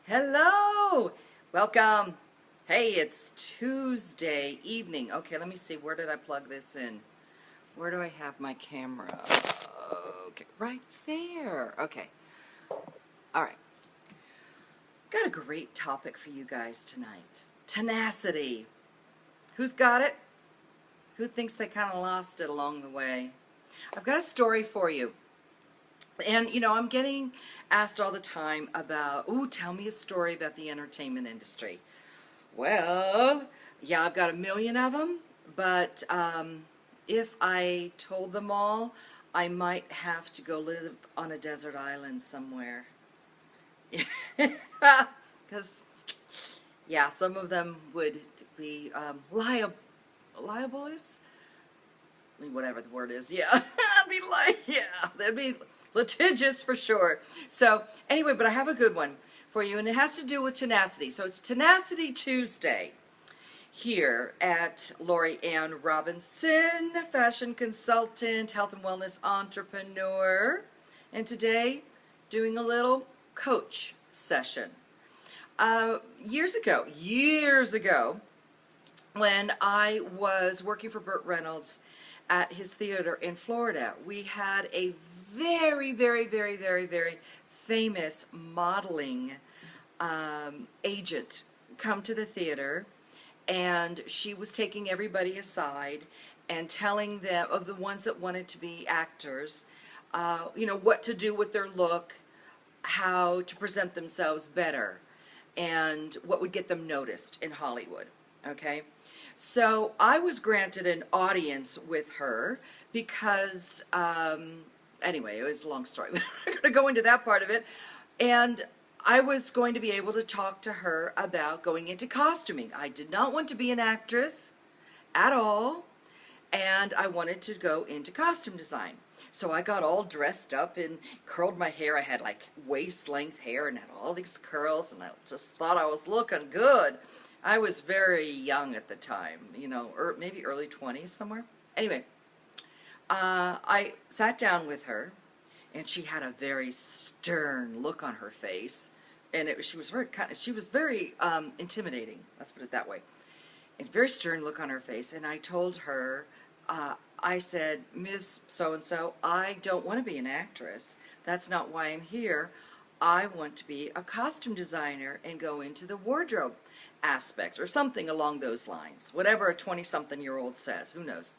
Hello! Welcome! Hey, it's Tuesday evening. Okay, let me see. Where did I plug this in? Where do I have my camera? Okay, right there. Okay. All right. Got a great topic for you guys tonight. Tenacity. Who's got it? Who thinks they kind of lost it along the way? I've got a story for you. And, I'm getting asked all the time about, ooh, tell me a story about the entertainment industry. Well, yeah, I've got a million of them, but if I told them all, I might have to go live on a desert island somewhere. Because, yeah, some of them would be libelous, whatever the word is, yeah. They'd be litigious for sure. So anyway, but I have a good one for you, and it has to do with tenacity. So it's Tenacity Tuesday here at Lori Ann Robinson, fashion consultant, health and wellness entrepreneur, and today doing a little coach session. Years ago, when I was working for Burt Reynolds at his theater in Florida, we had a very, very, very, very, very famous modeling agent come to the theater, and she was taking everybody aside and telling them, of the ones that wanted to be actors, what to do with their look, how to present themselves better, and what would get them noticed in Hollywood. Okay? So I was granted an audience with her because, anyway, it was a long story. We're not going to go into that part of it. And I was going to be able to talk to her about going into costuming. I did not want to be an actress at all, and I wanted to go into costume design. So I got all dressed up and curled my hair. I had like waist-length hair and had all these curls, and I just thought I was looking good. I was very young at the time, or maybe early 20s somewhere. Anyway, I sat down with her, and she had a very stern look on her face, and she was very intimidating. Let's put it that way. A very stern look on her face, and I told her, I said, Ms. So-and-so, I don't want to be an actress. That's not why I'm here. I want to be a costume designer and go into the wardrobe aspect or something along those lines. Whatever a 20-something-year-old says, who knows?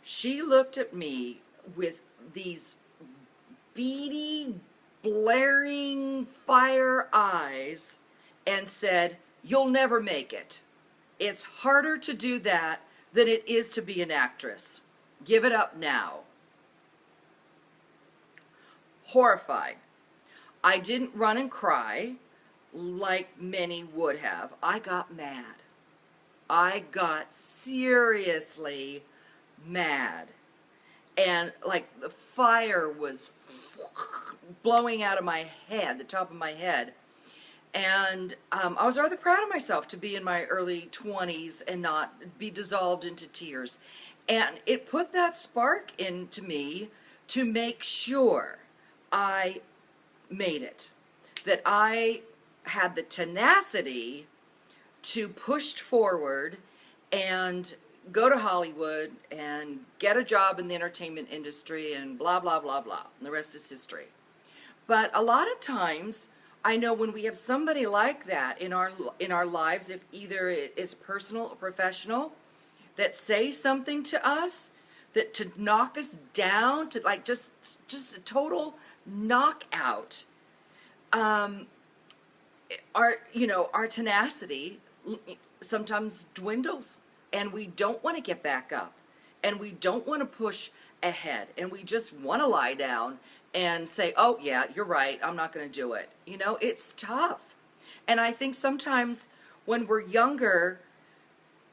She looked at me with these beady, blaring fire eyes and said, "You'll never make it. It's harder to do that than it is to be an actress. Give it up now." Horrified. I didn't run and cry like many would have. I got mad. I got seriously mad. And like the fire was blowing out of my head, the top of my head. And I was rather proud of myself to be in my early 20s and not be dissolved into tears. And it put that spark into me to make sure I made it. That I had the tenacity to push forward and go to Hollywood and get a job in the entertainment industry and blah, blah, blah, blah. And the rest is history. But a lot of times, I know when we have somebody like that in our lives, if either it is personal or professional, that say something to us, that to knock us down, to like just a total knockout, our tenacity sometimes dwindles, and we don't want to get back up, and we don't want to push ahead, and we just want to lie down and say, "Oh yeah, you're right, I'm not going to do it." It's tough. And I think sometimes when we're younger,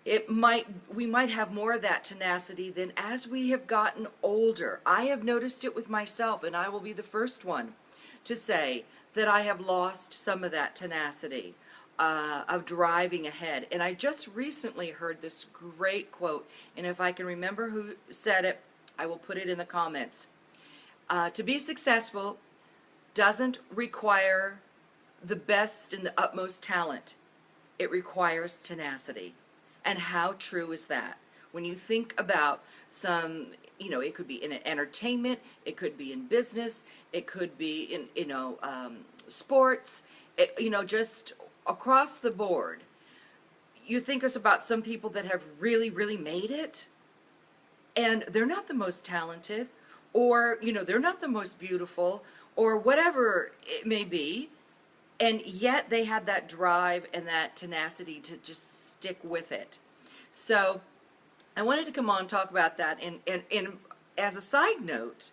we might have more of that tenacity than as we have gotten older. I have noticed it with myself, and I will be the first one to say that I have lost some of that tenacity of driving ahead. And I just recently heard this great quote, and if I can remember who said it, I will put it in the comments. To be successful doesn't require the best and the utmost talent, it requires tenacity. And how true is that? When you think about some, it could be in entertainment, it could be in business, it could be in, sports, just across the board. You think about some people that have really, really made it, and they're not the most talented, or, they're not the most beautiful, or whatever it may be, and yet they had that drive and that tenacity to just stick with it. So I wanted to come on and talk about that, and as a side note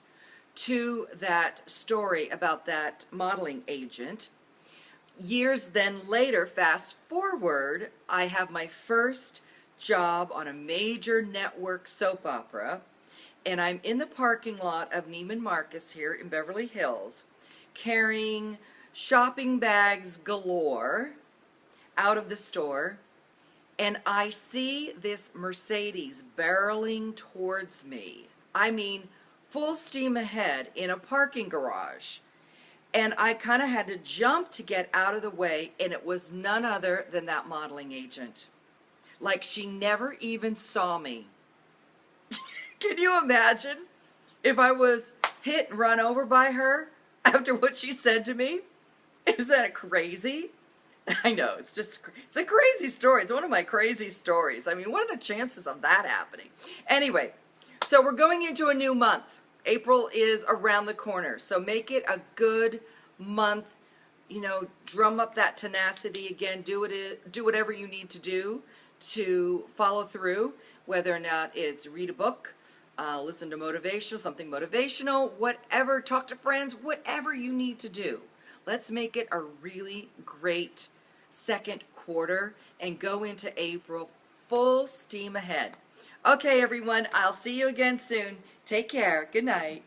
to that story about that modeling agent. Years then later, fast forward, I have my first job on a major network soap opera, and I'm in the parking lot of Neiman Marcus here in Beverly Hills, carrying shopping bags galore out of the store, and I see this Mercedes barreling towards me. I mean, full steam ahead in a parking garage. And I kind of had to jump to get out of the way, and it was none other than that modeling agent. Like, she never even saw me. Can you imagine if I was hit and run over by her after what she said to me? Is that crazy? I know, it's a crazy story. It's one of my crazy stories. I mean, what are the chances of that happening? Anyway, so we're going into a new month. April is around the corner, so make it a good month. Drum up that tenacity again. Do whatever you need to do to follow through, whether or not it's read a book, listen to something motivational, whatever, talk to friends, whatever you need to do. Let's make it a really great second quarter and go into April full steam ahead. Okay, everyone, I'll see you again soon. Take care. Good night.